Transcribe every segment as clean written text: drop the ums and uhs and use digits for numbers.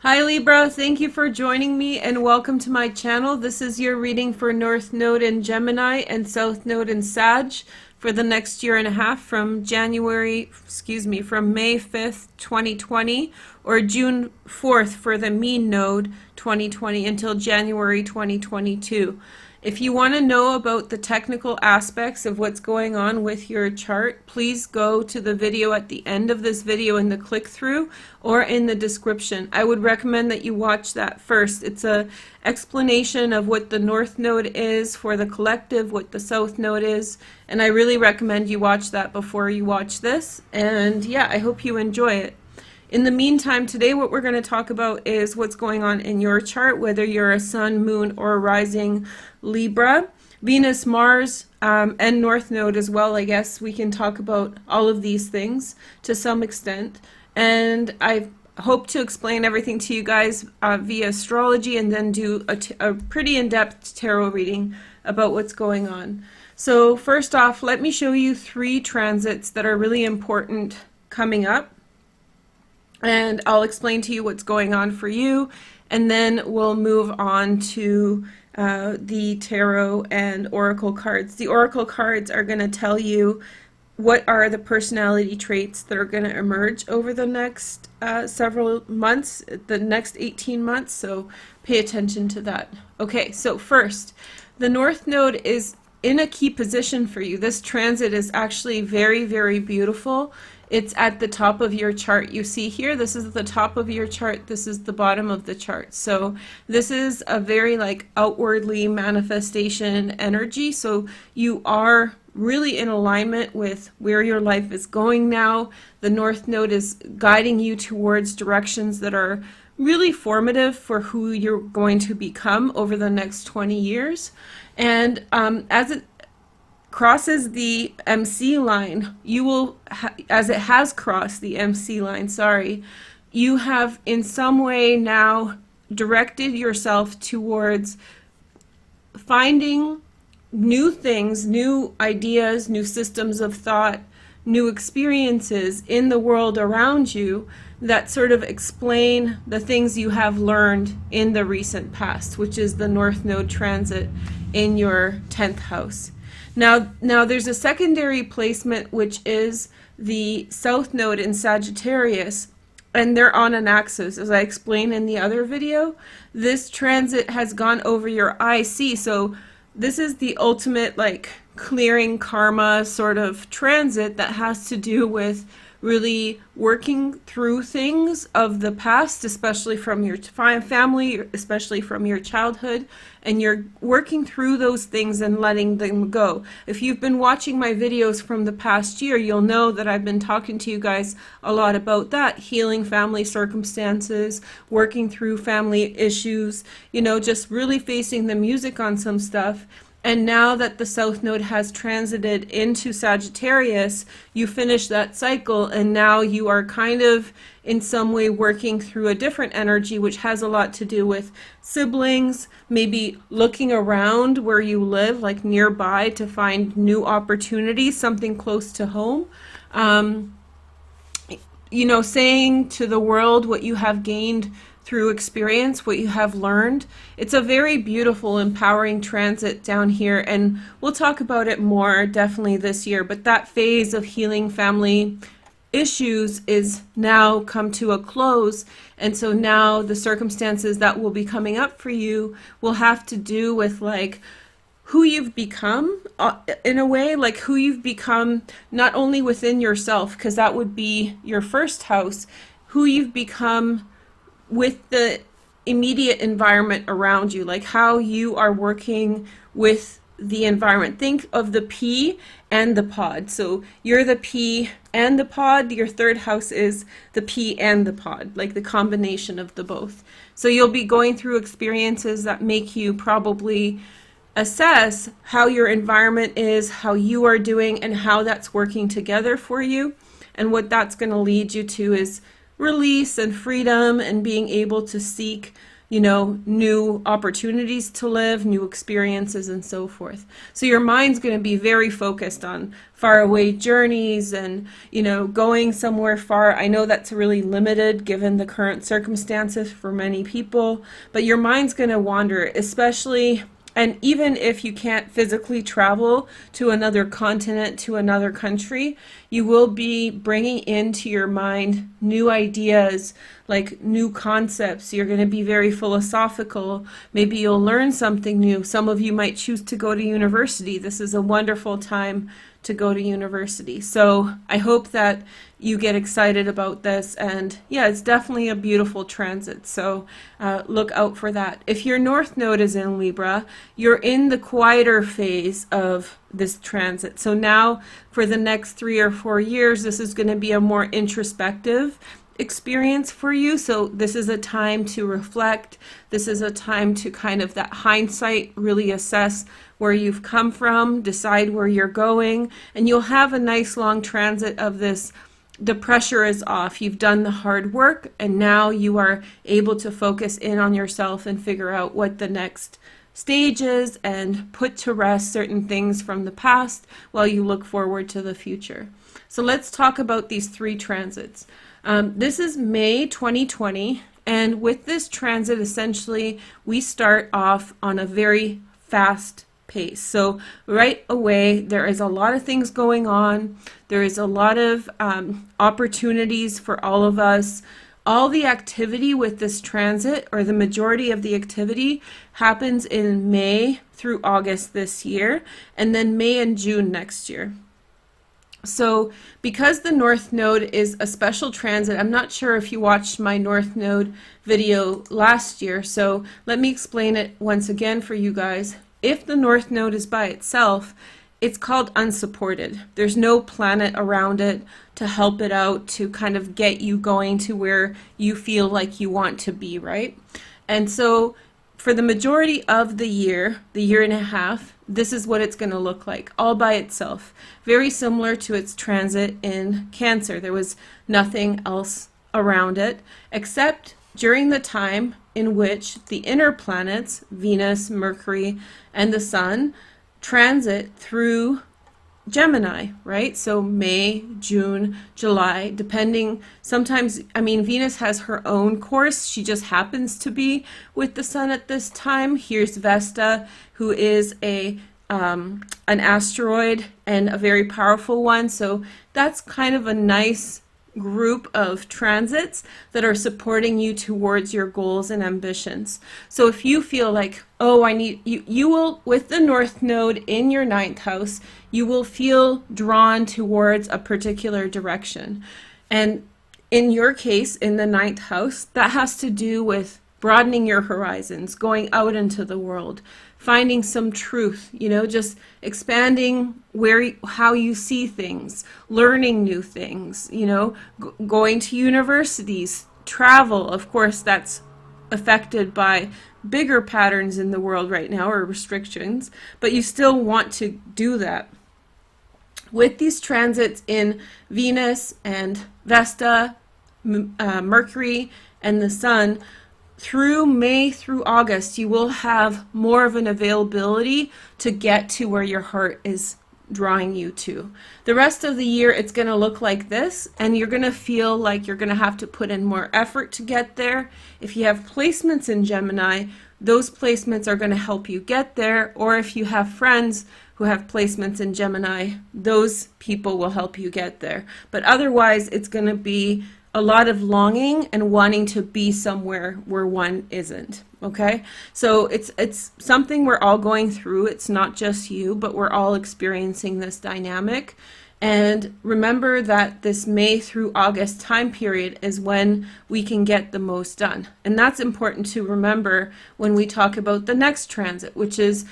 Hi Libra, thank you for joining me and welcome to my channel. This is your reading for North Node in Gemini and South Node in Sag for the next year and a half from May 5th, 2020 or June 4th for the mean node 2020 until January 2022. If you want to know about the technical aspects of what's going on with your chart, please go to the video at the end of this video in the click-through or in the description. I would recommend that you watch that first. It's an explanation of what the North Node is for the collective, what the South Node is, and I really recommend you watch that before you watch this. And yeah, I hope you enjoy it. In the meantime, today what we're going to talk about is what's going on in your chart, whether you're a sun, moon, or rising Libra, Venus, Mars, and North Node as well. I guess we can talk about all of these things to some extent. And I hope to explain everything to you guys via astrology and then do a pretty in-depth tarot reading about what's going on. So first off, let me show you 3 transits that are really important coming up. And I'll explain to you what's going on for you, and then we'll move on to the tarot and oracle cards. The oracle cards are going to tell you what are the personality traits that are going to emerge over the next several months, the next 18 months, so pay attention to that. Okay, so first, the North Node is in a key position for you. This transit is actually very, very beautiful. It's at the top of your chart. You see here, this is the top of your chart, this is the bottom of the chart. So this is a very outwardly manifestation energy. So you are really in alignment with where your life is going now. The North Node is guiding you towards directions that are really formative for who you're going to become over the next 20 years. And as it crosses the MC line, you will, as it has crossed the MC line, you have in some way now directed yourself towards finding new things, new ideas, new systems of thought, new experiences in the world around you that sort of explain the things you have learned in the recent past, which is the North Node transit in your 10th house. Now there's a secondary placement, which is the South Node in Sagittarius, and they're on an axis, as I explained in the other video. This transit has gone over your IC, so this is the ultimate clearing karma sort of transit that has to do with really working through things of the past, especially from your family, especially from your childhood, and you're working through those things and letting them go. If you've been watching my videos from the past year, you'll know that I've been talking to you guys a lot about that, healing family circumstances, working through family issues, just really facing the music on some stuff. And now that the South Node has transited into Sagittarius, you finish that cycle, and now you are kind of in some way working through a different energy, which has a lot to do with siblings, maybe looking around where you live, like nearby, to find new opportunities, something close to home. Saying to the world what you have gained through experience, what you have learned. It's a very beautiful, empowering transit down here, and we'll talk about it more definitely this year, but that phase of healing family issues is now come to a close, and so now the circumstances that will be coming up for you will have to do with who you've become, in a way, who you've become not only within yourself, because that would be your first house, who you've become with the immediate environment around you, how you are working with the environment. Think of the pea and the pod. So you're the pea and the pod. Your third house is the pea and the pod, the combination of the both. So you'll be going through experiences that make you probably assess how your environment is, how you are doing, and how that's working together for you. And what that's going to lead you to is release and freedom and being able to seek new opportunities to live, new experiences, and so forth. So your mind's going to be very focused on faraway journeys and, going somewhere far. I know that's really limited given the current circumstances for many people, but your mind's going to wander, especially. And even if you can't physically travel to another continent, to another country, you will be bringing into your mind new ideas, like new concepts. You're going to be very philosophical. Maybe you'll learn something new. Some of you might choose to go to university. This is a wonderful time to go to university. So I hope that you get excited about this. And yeah, it's definitely a beautiful transit. So look out for that. If your North Node is in Libra, you're in the quieter phase of this transit. So now for the next 3 or 4 years, this is going to be a more introspective experience for you. So this is a time to reflect. This is a time to kind of that hindsight, really assess where you've come from, decide where you're going, and you'll have a nice long transit of this. The pressure is off. You've done the hard work, and now you are able to focus in on yourself and figure out what the next stage is and put to rest certain things from the past while you look forward to the future. So let's talk about these 3 transits. This is May 2020, and with this transit, essentially, we start off on a very fast pace. So right away, there is a lot of things going on. There is a lot of opportunities for all of us. All the activity with this transit, or the majority of the activity, happens in May through August this year, and then May and June next year. So because the North Node is a special transit, I'm not sure if you watched my North Node video last year, so let me explain it once again for you guys. If the North Node is by itself, it's called unsupported. There's no planet around it to help it out, to kind of get you going to where you feel like you want to be, right? And so for the majority of the year and a half, this is what it's going to look like, all by itself. Very similar to its transit in Cancer. There was nothing else around it, except during the time in which the inner planets, Venus, Mercury, and the Sun, transit through Gemini, right? So May, June, July, depending. Sometimes, Venus has her own course. She just happens to be with the Sun at this time. Here's Vesta, who is an asteroid and a very powerful one. So that's kind of a nice group of transits that are supporting you towards your goals and ambitions. So if you feel like, oh, you will, with the North Node in your 9th house, you will feel drawn towards a particular direction. And in your case, in the 9th house, that has to do with broadening your horizons, going out into the world, finding some truth, just expanding how you see things, learning new things, going to universities, travel. Of course, that's affected by bigger patterns in the world right now, or restrictions, but you still want to do that. With these transits in Venus and Vesta, Mercury, and the Sun, through May through August, you will have more of an availability to get to where your heart is drawing you to. The rest of the year, it's going to look like this, and you're going to feel like you're going to have to put in more effort to get there. If you have placements in Gemini, those placements are going to help you get there, or if you have friends who have placements in Gemini, those people will help you get there. But otherwise, it's going to be a lot of longing and wanting to be somewhere where one isn't. Okay, so it's something we're all going through. It's not just you, but we're all experiencing this dynamic. And remember that this May through August time period is when we can get the most done. And that's important to remember when we talk about the next transit, which is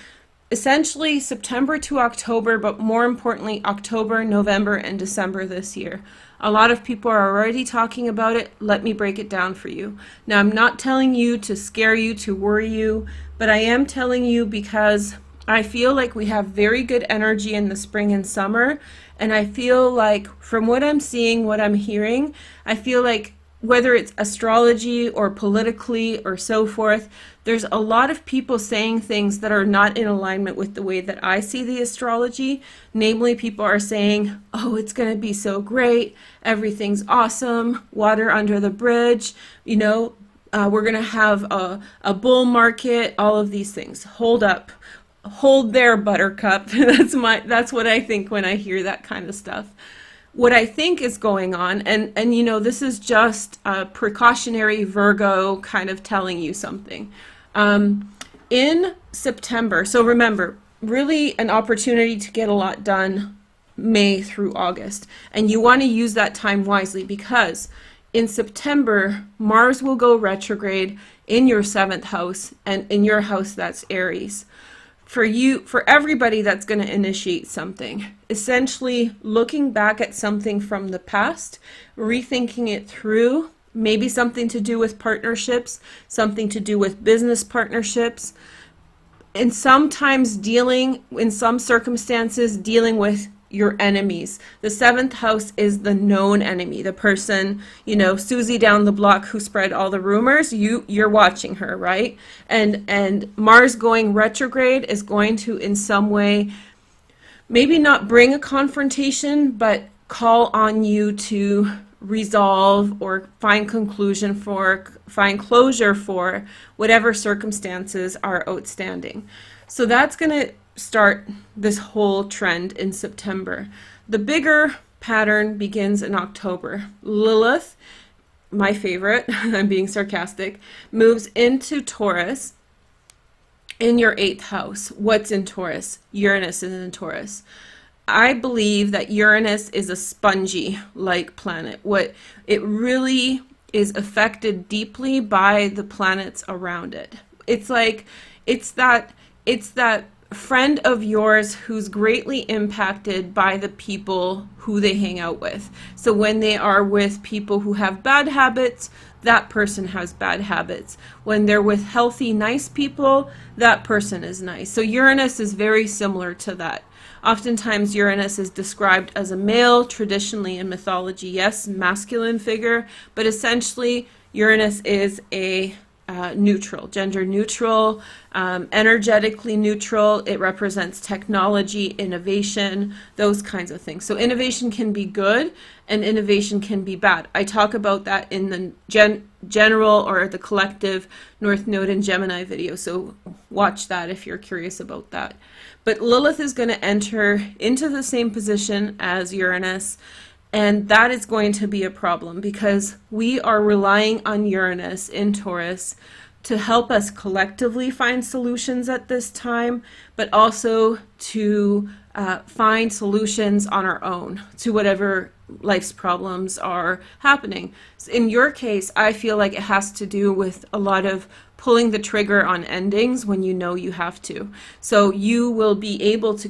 essentially September to October, but more importantly, October, November, and December this year. A lot of people are already talking about it. Let me break it down for you. Now, I'm not telling you to scare you, to worry you, but I am telling you because I feel like we have very good energy in the spring and summer, and I feel like from what I'm seeing, what I'm hearing, I feel like whether it's astrology or politically or so forth, there's a lot of people saying things that are not in alignment with the way that I see the astrology. Namely, people are saying, oh, it's going to be so great, everything's awesome, water under the bridge, we're going to have a bull market, all of these things. Hold up. Hold there, buttercup. That's what I think when I hear that kind of stuff. What I think is going on, and this is just a precautionary Virgo kind of telling you something. In September, so remember, really an opportunity to get a lot done May through August. And you want to use that time wisely, because in September, Mars will go retrograde in your 7th house, and in your house, that's Aries. For everybody that's going to initiate something, essentially looking back at something from the past, rethinking it through, maybe something to do with partnerships, something to do with business partnerships, and sometimes in some circumstances, dealing with your enemies. The 7th house is the known enemy, the person, Susie down the block who spread all the rumors. You're watching her, right? And Mars going retrograde is going to, in some way, maybe not bring a confrontation, but call on you to resolve or find closure for whatever circumstances are outstanding. So that's going to start this whole trend in September. The bigger pattern begins in October. Lilith, my favorite, I'm being sarcastic, moves into Taurus in your 8th house. What's in Taurus? Uranus is in Taurus. I believe that Uranus is a spongy-like planet. It really is affected deeply by the planets around it. It's that friend of yours who's greatly impacted by the people who they hang out with. So when they are with people who have bad habits, that person has bad habits. When they're with healthy, nice people, that person is nice. So Uranus is very similar to that. Oftentimes Uranus is described as a male, traditionally in mythology, yes, masculine figure, but essentially Uranus is a neutral, gender neutral, energetically neutral. It represents technology, innovation, those kinds of things. So innovation can be good and innovation can be bad. I talk about that in the general or the collective North Node and Gemini video. So watch that if you're curious about that. But Lilith is going to enter into the same position as Uranus. And that is going to be a problem because we are relying on Uranus in Taurus to help us collectively find solutions at this time, but also to find solutions on our own to whatever life's problems are happening. In your case, I feel like it has to do with a lot of pulling the trigger on endings when you know you have to. So you will be able to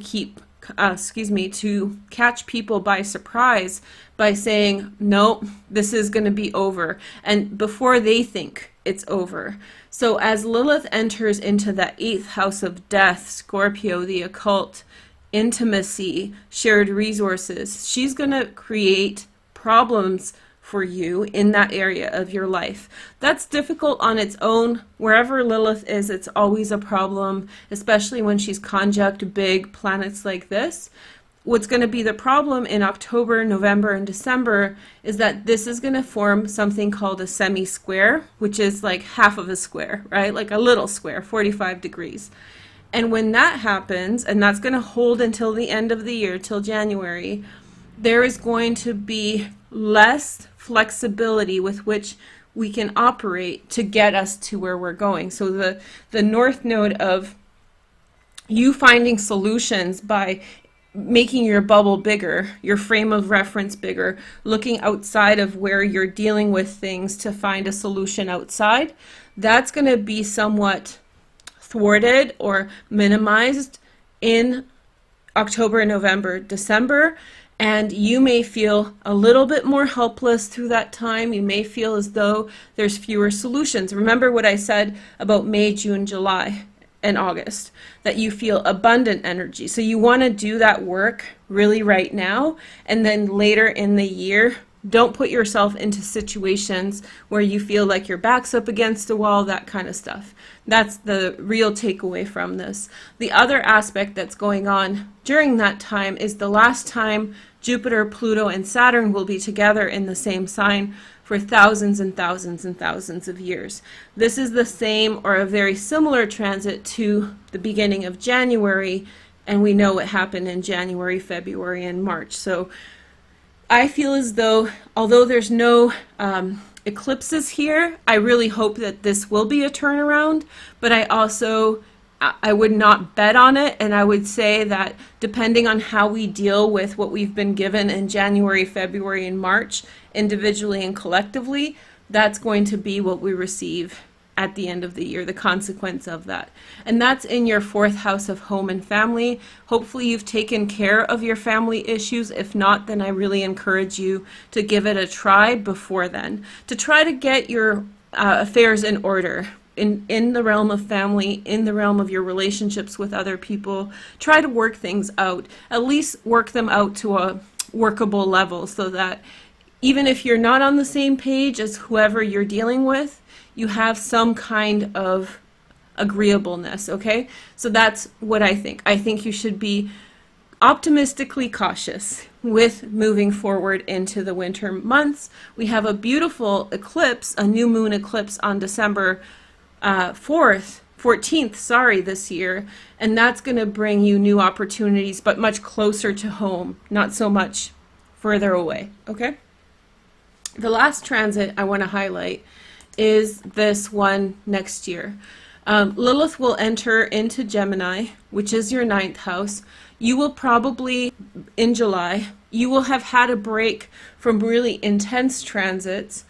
to catch people by surprise by saying, no, this is going to be over, and before they think it's over. So as Lilith enters into that 8th house of death, Scorpio, the occult, intimacy, shared resources, she's going to create problems for you in that area of your life. That's difficult on its own. Wherever Lilith is, it's always a problem, especially when she's conjunct big planets like this. What's going to be the problem in October, November, and December is that this is going to form something called a semi-square, which is like half of a square, right? Like a little square, 45 degrees. And when that happens, and that's going to hold until the end of the year, till January, there is going to be less flexibility with which we can operate to get us to where we're going. So the North Node of you finding solutions by making your bubble bigger, your frame of reference bigger, looking outside of where you're dealing with things to find a solution outside, that's going to be somewhat thwarted or minimized in October, November, December. And you may feel a little bit more helpless through that time. You may feel as though there's fewer solutions. Remember what I said about May, June, July, and August, that you feel abundant energy. So you want to do that work really right now, and then later in the year, don't put yourself into situations where you feel like your back's up against a wall, that kind of stuff. That's the real takeaway from this. The other aspect that's going on during that time is the last time Jupiter, Pluto, and Saturn will be together in the same sign for thousands and thousands and thousands of years. This is the same or a very similar transit to the beginning of January, and we know what happened in January, February, and March. So I feel as though, although there's no eclipses here, I really hope that this will be a turnaround, but I would not bet on it, and I would say that depending on how we deal with what we've been given in January, February, and March, individually and collectively, that's going to be what we receive at the end of the year, the consequence of that. And that's in your 4th house of home and family. Hopefully you've taken care of your family issues. If not, then I really encourage you to give it a try before then, to try to get your affairs in order. In the realm of family, in the realm of your relationships with other people, try to work things out. At least work them out to a workable level so that even if you're not on the same page as whoever you're dealing with, you have some kind of agreeableness, okay? So that's what I think. I think you should be optimistically cautious with moving forward into the winter months. We have a beautiful eclipse, a new moon eclipse on December 14th, this year, and that's going to bring you new opportunities, but much closer to home, not so much further away, okay? The last transit I want to highlight is this one next year. Lilith will enter into Gemini, which is your 9th house. You will probably, in July, you will have had a break from really intense transits.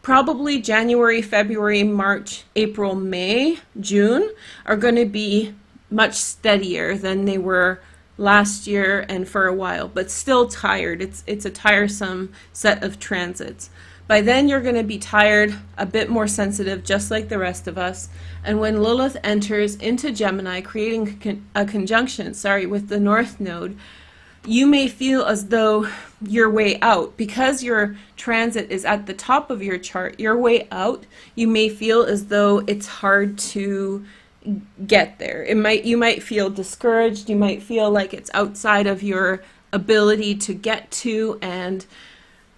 Probably January, February, March, April, May, June are going to be much steadier than they were last year and for a while, but still tired. It's a tiresome set of transits. By then you're going to be tired, a bit more sensitive, just like the rest of us. And when Lilith enters into Gemini, creating a conjunction, with the North Node, you may feel as though your way out, because your transit is at the top of your chart, your way out, you may feel as though it's hard to get there. You might feel discouraged, you might feel like it's outside of your ability to get to, and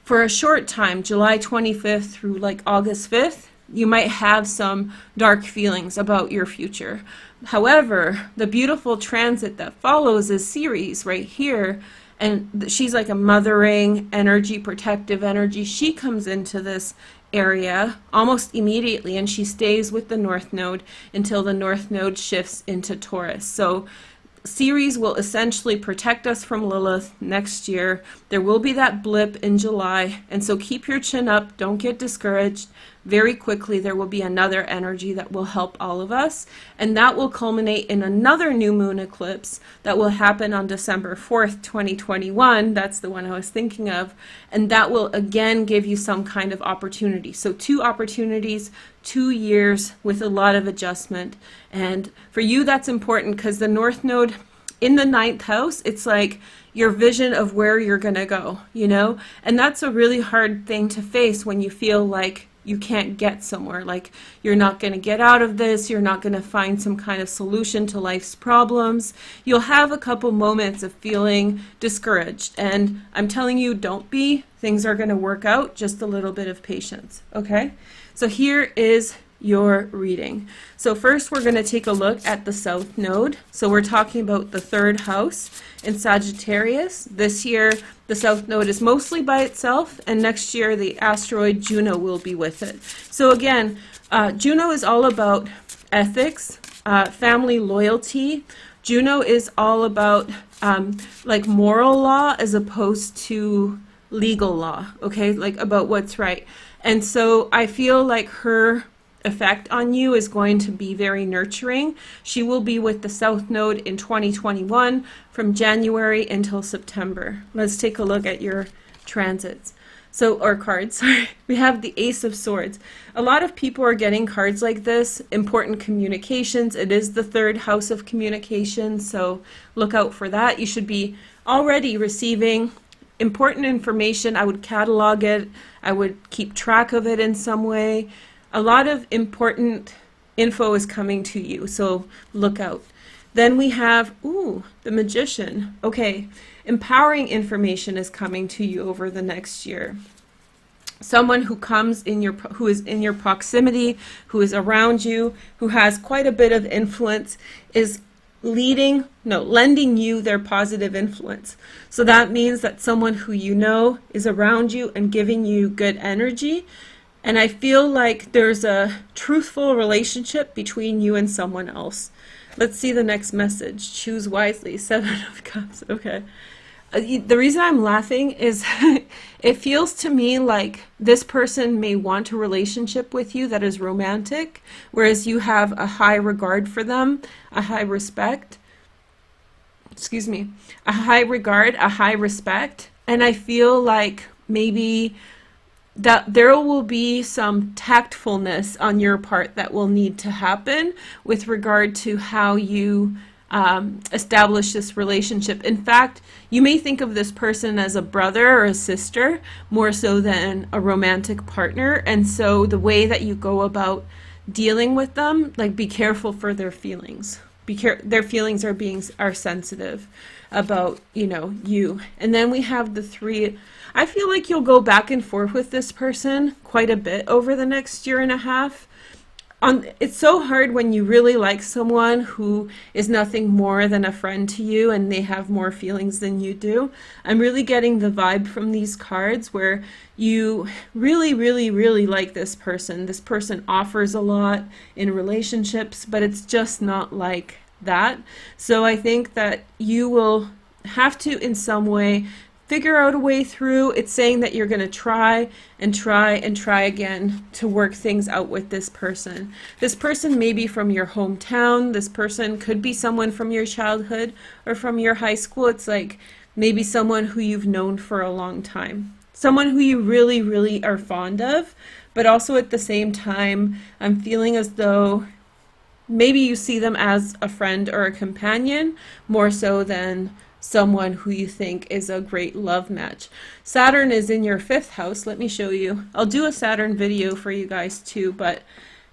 for a short time, July 25th through like August 5th, you might have some dark feelings about your future. However, the beautiful transit that follows is Ceres right here, and she's like a mothering energy, protective energy. She comes into this area almost immediately, and she stays with the North Node until the North Node shifts into Taurus. So Ceres will essentially protect us from Lilith next year. There will be that blip in July, and so keep your chin up, don't get discouraged. Very quickly there will be another energy that will help all of us, and that will culminate in another new moon eclipse that will happen on December 4th, 2021. That's the one I was thinking of, and that will again give you some kind of opportunity. So 2 opportunities, 2 years with a lot of adjustment. And for you that's important because the North Node in the 9th house, it's like your vision of where you're gonna go, and that's a really hard thing to face when you feel like you can't get somewhere, like you're not going to get out of this, you're not going to find some kind of solution to life's problems. You'll have a couple moments of feeling discouraged, and I'm telling you, don't be. Things are going to work out, just a little bit of patience, okay? So here is your reading. So first we're going to take a look at the South Node. So we're talking about the 3rd house in Sagittarius. This year the South Node is mostly by itself, and next year the asteroid Juno will be with it. So again, Juno is all about ethics, family loyalty. Juno is all about like moral law as opposed to legal law, okay, like about what's right. And so I feel like her effect on you is going to be very nurturing. She will be with the South Node in 2021 from January until September. Let's take a look at your transits. Or cards, sorry. We have the Ace of Swords. A lot of people are getting cards like this, important communications. It is the 3rd house of communication, so look out for that. You should be already receiving important information. I would catalog it. I would keep track of it in some way. A lot of important info is coming to you, so look out. Then we have, the Magician. Okay, empowering information is coming to you over the next year. Someone who who is in your proximity, who is around you, who has quite a bit of influence, is lending you their positive influence. So that means that someone who you know is around you and giving you good energy. And I feel like there's a truthful relationship between you and someone else. Let's see the next message. Choose wisely. 7 of Cups. Okay. The reason I'm laughing is it feels to me like this person may want a relationship with you that is romantic, whereas you have a high regard for them, a high respect. Excuse me. A high regard, a high respect. And I feel like maybe that there will be some tactfulness on your part that will need to happen with regard to how you establish this relationship. In fact, you may think of this person as a brother or a sister more so than a romantic partner. And so the way that you go about dealing with them, like, be careful for their feelings. Their feelings are sensitive about, you. And then we have the 3. I feel like you'll go back and forth with this person quite a bit over the next year and a half. It's so hard when you really like someone who is nothing more than a friend to you and they have more feelings than you do. I'm really getting the vibe from these cards where you really, really, really like this person. This person offers a lot in relationships, but it's just not like that. So I think that you will have to, in some way, figure out a way through. It's saying that you're going to try and try and try again to work things out with this person. This person may be from your hometown. This person could be someone from your childhood or from your high school. It's like maybe someone who you've known for a long time. Someone who you really, really are fond of, but also at the same time, I'm feeling as though maybe you see them as a friend or a companion more so than someone who you think is a great love match. Saturn is in your 5th house. Let me show you. I'll do a Saturn video for you guys too, but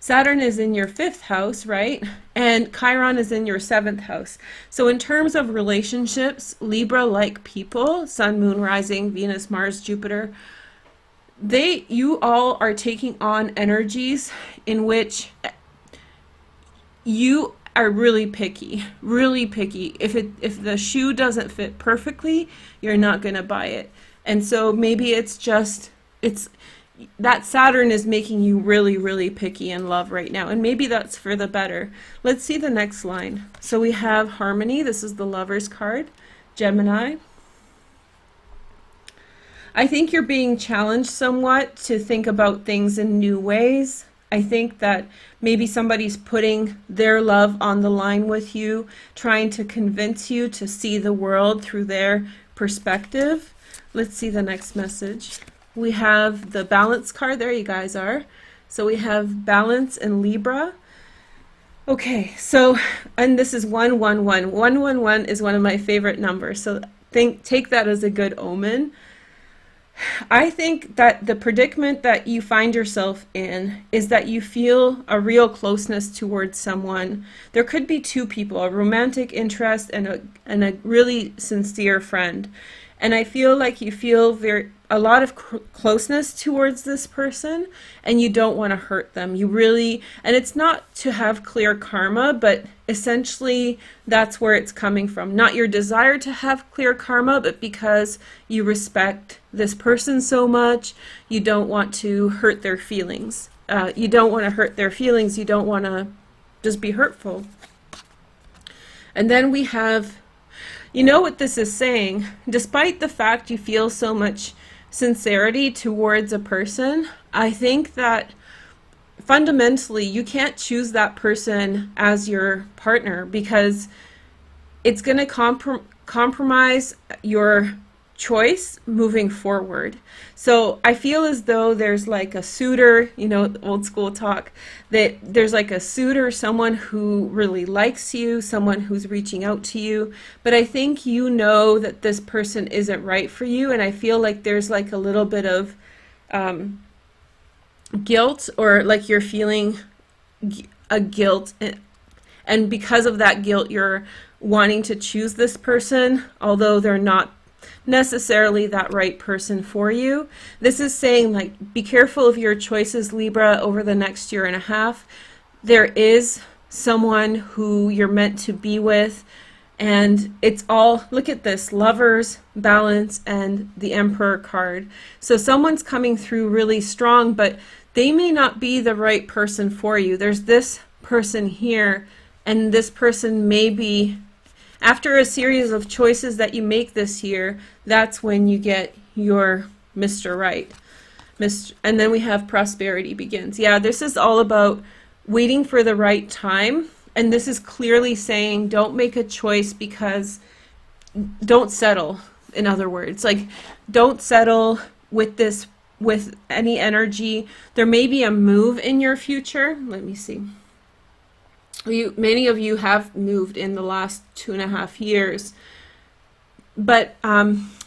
Saturn is in your 5th house, right? And Chiron is in your 7th house. So in terms of relationships, Libra-like people, Sun, Moon, Rising, Venus, Mars, Jupiter, you all are taking on energies in which you are really picky, really picky. If the shoe doesn't fit perfectly, you're not going to buy it. And so maybe it's that Saturn is making you really, really picky in love right now. And maybe that's for the better. Let's see the next line. So we have Harmony. This is the Lover's card. Gemini. I think you're being challenged somewhat to think about things in new ways. I think that maybe somebody's putting their love on the line with you, trying to convince you to see the world through their perspective. Let's see the next message. We have the Balance card. There you guys are. So we have Balance and Libra. Okay, so, and this is 111. 111 is one of my favorite numbers. So take that as a good omen. I think that the predicament that you find yourself in is that you feel a real closeness towards someone. There could be 2 people, a romantic interest and a really sincere friend. And I feel like you feel a lot of closeness towards this person and you don't want to hurt them. And it's not to have clear karma, but essentially that's where it's coming from. Not your desire to have clear karma, but because you respect this person so much, you don't want to hurt their feelings. You don't want to hurt their feelings. You don't want to just be hurtful. And then we have, you know what this is saying? Despite the fact you feel so much sincerity towards a person, I think that fundamentally you can't choose that person as your partner because it's going to compromise your choice moving forward. So I feel as though there's like a suitor, you know, old school talk, that there's like a suitor, someone who really likes you, someone who's reaching out to you, but I think you know that this person isn't right for you, and I feel like there's like a little bit of guilt, or like you're feeling a guilt, and because of that guilt you're wanting to choose this person, although they're not necessarily that right person for you. This is saying, like, be careful of your choices, Libra, over the next year and a half. There is someone who you're meant to be with, and it's all, look at this, Lovers, Balance, and the Emperor card. So someone's coming through really strong, but they may not be the right person for you. There's this person here, and this person may be, after a series of choices that you make this year, that's when you get your Mr. Right. And then we have prosperity begins. Yeah, this is all about waiting for the right time. And this is clearly saying don't make a choice because don't settle. In other words, like, don't settle with this, with any energy. There may be a move in your future. Let me see. Many of you have moved in the last 2.5 years, but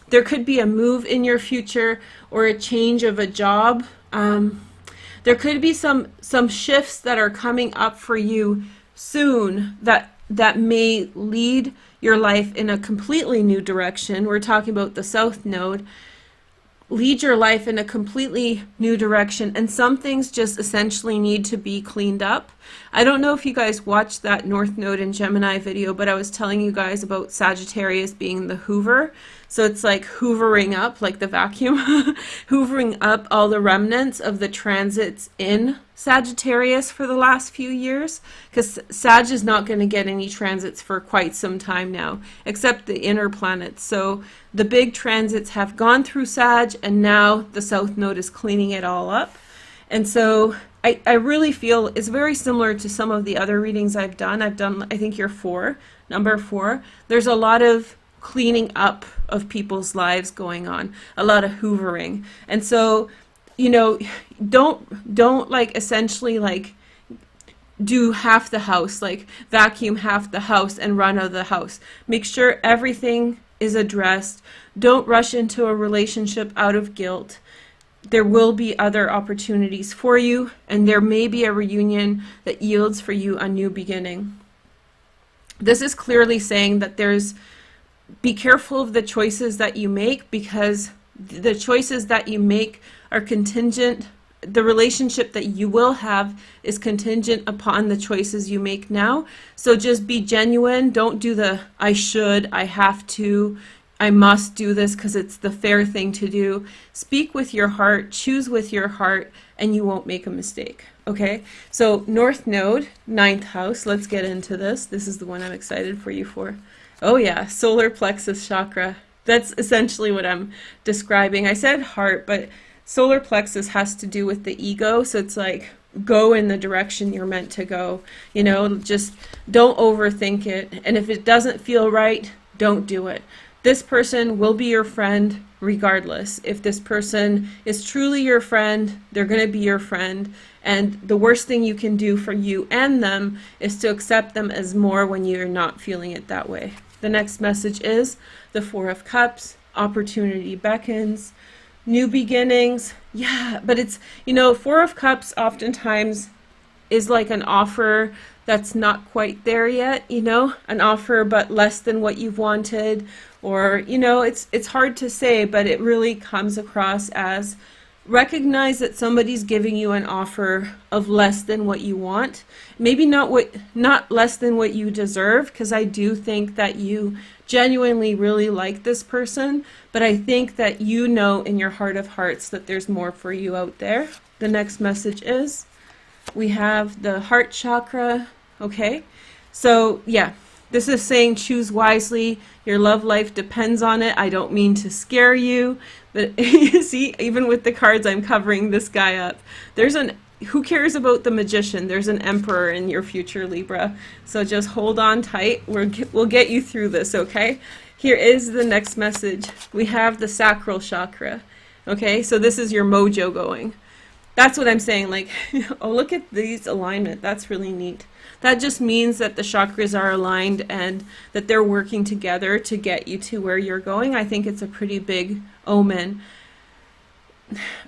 there could be a move in your future or a change of a job. There could be some shifts that are coming up for you soon that may lead your life in a completely new direction. We're talking about the South Node. Lead your life in a completely new direction, and some things just essentially need to be cleaned up. I don't know if you guys watched that North Node in Gemini video, but I was telling you guys about Sagittarius being the Hoover. So it's like hoovering up, like the vacuum, hoovering up all the remnants of the transits in Sagittarius for the last few years, because Sag is not going to get any transits for quite some time now, except the inner planets. So the big transits have gone through Sag, and now the South Node is cleaning it all up. And so I really feel it's very similar to some of the other readings I've done. I think you're number 4. There's a lot of cleaning up of people's lives going on, a lot of hoovering. And so, you know, don't like essentially like do half the house, like vacuum half the house and run out of the house. Make sure everything is addressed. Don't rush into a relationship out of guilt. There will be other opportunities for you, and there may be a reunion that yields for you a new beginning. This is clearly saying that be careful of the choices that you make, because the choices that you make are contingent. The relationship that you will have is contingent upon the choices you make now. So just be genuine. Don't do the I should, I have to, I must do this because it's the fair thing to do. Speak with your heart, choose with your heart, and you won't make a mistake. Okay, so North Node, 9th house. Let's get into this. This is the one I'm excited for you for. Oh yeah, solar plexus chakra. That's essentially what I'm describing. I said heart, but solar plexus has to do with the ego. So it's like, go in the direction you're meant to go. You know, just don't overthink it. And if it doesn't feel right, don't do it. This person will be your friend regardless. If this person is truly your friend, they're going to be your friend. And the worst thing you can do for you and them is to accept them as more when you're not feeling it that way. The next message is the 4 of Cups. Opportunity beckons. New beginnings. Yeah, but it's, you know, 4 of Cups oftentimes is like an offer that's not quite there yet, you know, an offer but less than what you've wanted, or, you know, it's hard to say, but it really comes across as recognize that somebody's giving you an offer of less than what you want. Maybe not less than what you deserve, because I do think that you genuinely really like this person, but I think that you know in your heart of hearts that there's more for you out there. The next message is we have the heart chakra. Okay, so yeah, this is saying choose wisely. Your love life depends on it. I don't mean to scare you, but you see, even with the cards, I'm covering this guy up. Who cares about the Magician? There's an Emperor in your future, Libra. So just hold on tight. We'll get you through this, okay? Here is the next message. We have the sacral chakra. Okay, so this is your mojo going. That's what I'm saying. Like, oh, look at these alignment. That's really neat. That just means that the chakras are aligned and that they're working together to get you to where you're going. I think it's a pretty big omen.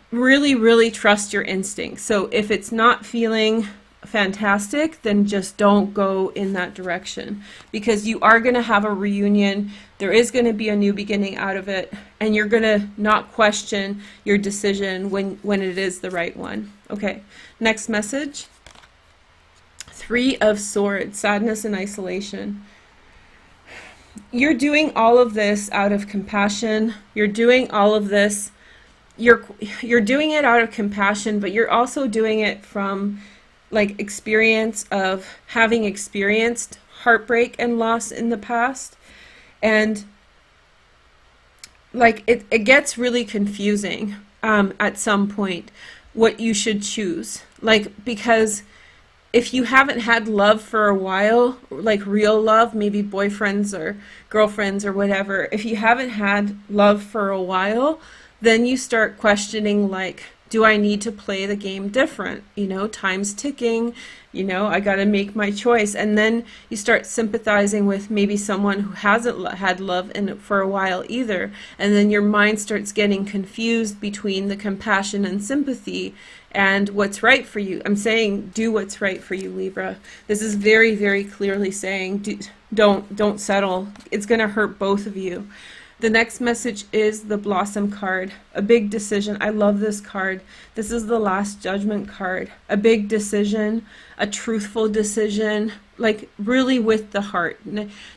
Really, really trust your instincts. So if it's not feeling fantastic, then just don't go in that direction, because you are going to have a reunion. There is going to be a new beginning out of it, and you're going to not question your decision when it is the right one. Okay, next message. 3 of Swords, sadness and isolation. You're doing all of this out of compassion. You're doing all of this. You're doing it out of compassion, but you're also doing it from like experience of having experienced heartbreak and loss in the past. And like it gets really confusing at some point what you should choose. Like, because if you haven't had love for a while, like real love, maybe boyfriends or girlfriends or whatever, if you haven't had love for a while, then you start questioning, like, do I need to play the game different? You know, time's ticking, you know, I got to make my choice. And then you start sympathizing with maybe someone who hasn't had love in it for a while either. And then your mind starts getting confused between the compassion and sympathy and what's right for you. I'm saying do what's right for you, Libra. This is very, very clearly saying don't settle. It's going to hurt both of you. The next message is the Blossom card, a big decision. I love this card. This is the Last Judgment card. A big decision, a truthful decision, like really with the heart.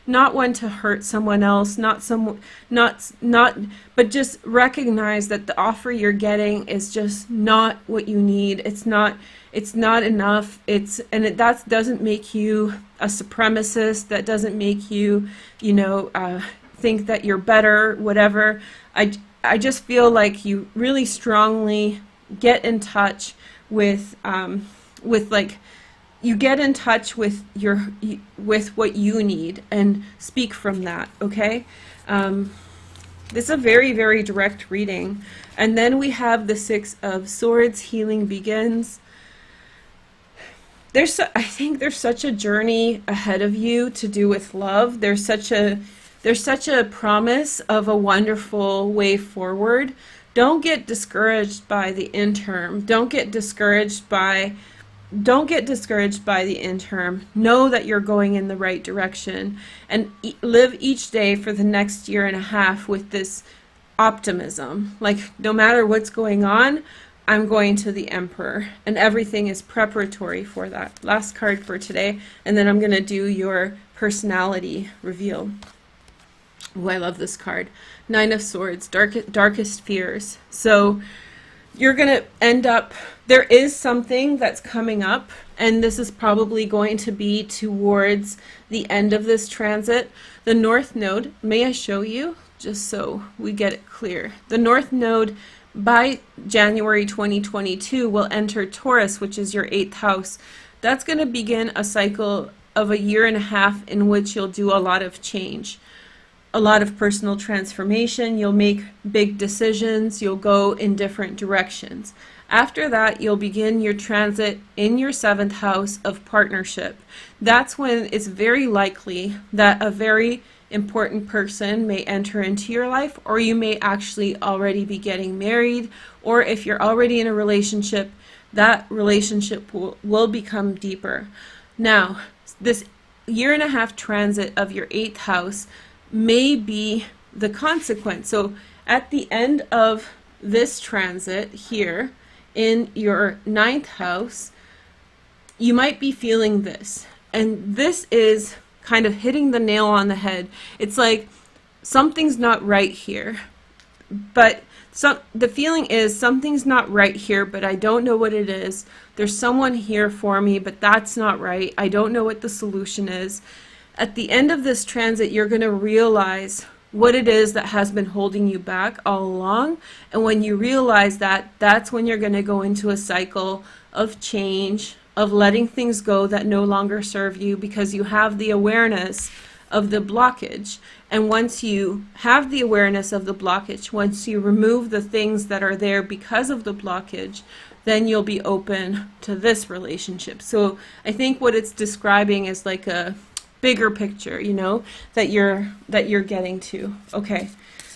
Not one to hurt someone else, but just recognize that the offer you're getting is just not what you need. It's not enough. That doesn't make you a supremacist. That doesn't make you, think that you're better, whatever. I just feel like you really strongly get in touch with you get in touch with what you need and speak from that. Okay, this is a very, very direct reading. And then we have the 6 of Swords, healing begins. I think there's such a journey ahead of you to do with love. There's such a promise of a wonderful way forward. Don't get discouraged by the interim. Don't get discouraged by the interim. Know that you're going in the right direction, and live each day for the next year and a half with this optimism. Like, no matter what's going on, I'm going to the Emperor, and everything is preparatory for that. Last card for today, and then I'm going to do your personality reveal. Oh, I love this card. 9 of Swords, darkest fears. So you're going to end up, there is something that's coming up, and this is probably going to be towards the end of this transit. The North Node, may I show you, just so we get it clear. The North Node by January 2022 will enter Taurus, which is your 8th house. That's going to begin a cycle of a year and a half in which you'll do a lot of change. A lot of personal transformation. You'll make big decisions. You'll go in different directions. After that, you'll begin your transit in your 7th house of partnership. That's when it's very likely that a very important person may enter into your life, or you may actually already be getting married, or if you're already in a relationship, that relationship will become deeper. Now, this year and a half transit of your 8th house may be the consequence. So at the end of this transit here in your 9th house, you might be feeling this. And this is kind of hitting the nail on the head. It's like something's not right here. But the feeling is something's not right here, but I don't know what it is. There's someone here for me, but that's not right. I don't know what the solution is. At the end of this transit, you're going to realize what it is that has been holding you back all along. And when you realize that, that's when you're going to go into a cycle of change, of letting things go that no longer serve you, because you have the awareness of the blockage. And once you have the awareness of the blockage, once you remove the things that are there because of the blockage, then you'll be open to this relationship. So I think what it's describing is like a bigger picture, you know, that you're getting to. Okay,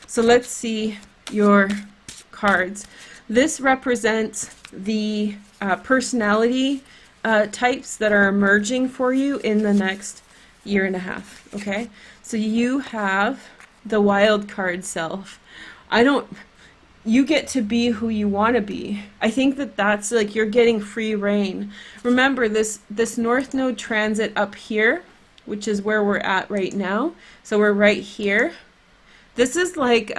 so let's see your cards. This represents the personality types that are emerging for you in the next year and a half. Okay, so you have the wild card self. You get to be who you want to be. I think that that's like you're getting free reign. Remember this North Node transit up here, which is where we're at right now. So we're right here. This is like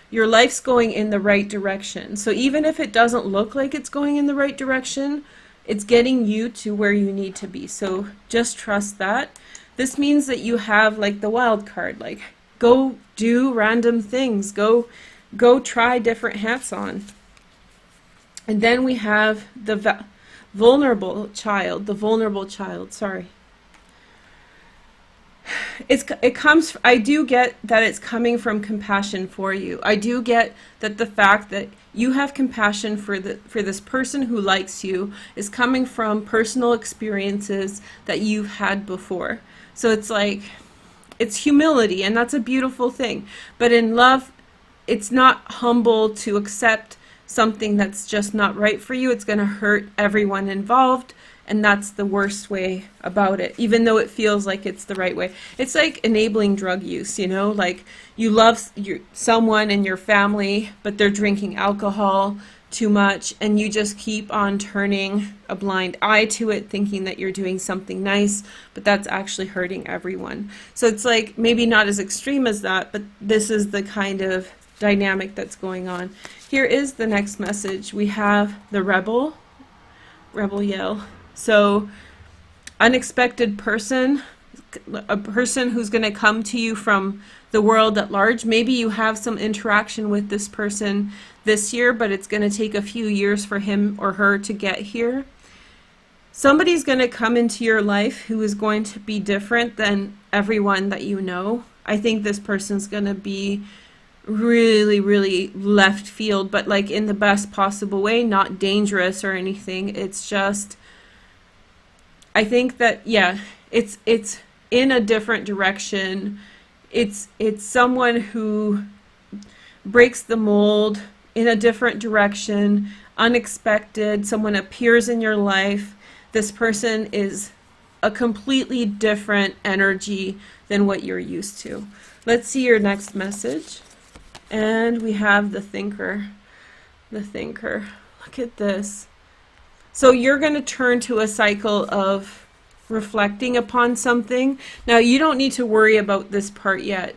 your life's going in the right direction. So even if it doesn't look like it's going in the right direction, it's getting you to where you need to be. So just trust that. This means that you have like the wild card, like go do random things, go try different hats on. And then we have the vulnerable child, sorry. I do get that it's coming from compassion for you. I do get that the fact that you have compassion for this person who likes you is coming from personal experiences that you've had before. So it's like, it's humility, and that's a beautiful thing. But in love, it's not humble to accept something that's just not right for you. It's going to hurt everyone involved, and that's the worst way about it, even though it feels like it's the right way. It's like enabling drug use, you know, like you love someone in your family, but they're drinking alcohol too much, and you just keep on turning a blind eye to it, thinking that you're doing something nice, but that's actually hurting everyone. So it's like maybe not as extreme as that, but this is the kind of dynamic that's going on. Here is the next message. We have the rebel yell. So unexpected person, a person who's going to come to you from the world at large. Maybe you have some interaction with this person this year, but it's going to take a few years for him or her to get here. Somebody's going to come into your life who is going to be different than everyone that you know. I think this person's going to be really, really left field, but like in the best possible way, not dangerous or anything. It's just, I think that, yeah, it's in a different direction. It's someone who breaks the mold in a different direction, unexpected. Someone appears in your life. This person is a completely different energy than what you're used to. Let's see your next message. And we have the thinker. Look at this. So you're going to turn to a cycle of reflecting upon something. Now, you don't need to worry about this part yet.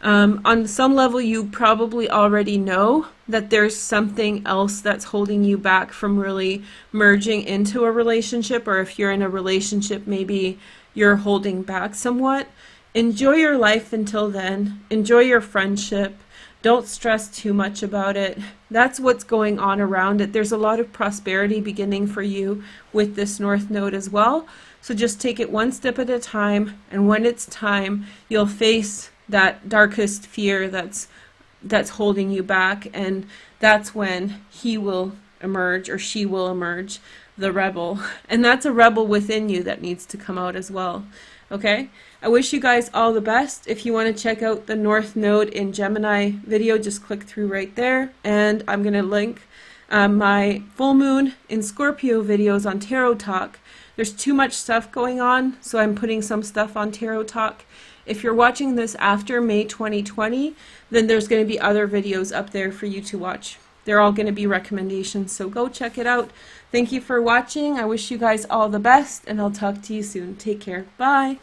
On some level, you probably already know that there's something else that's holding you back from really merging into a relationship, or if you're in a relationship, maybe you're holding back somewhat. Enjoy your life until then. Enjoy your friendship. Don't stress too much about it. That's what's going on around it. There's a lot of prosperity beginning for you with this North Node as well. So just take it one step at a time, and when it's time, you'll face that darkest fear that's holding you back, and that's when he will emerge, or she will emerge, the rebel. And that's a rebel within you that needs to come out as well. Okay? I wish you guys all the best. If you want to check out the North Node in Gemini video, just click through right there. And I'm going to link my full moon in Scorpio videos on Tarot Talk. There's too much stuff going on, so I'm putting some stuff on Tarot Talk. If you're watching this after May 2020, then there's going to be other videos up there for you to watch. They're all going to be recommendations, so go check it out. Thank you for watching. I wish you guys all the best, and I'll talk to you soon. Take care. Bye.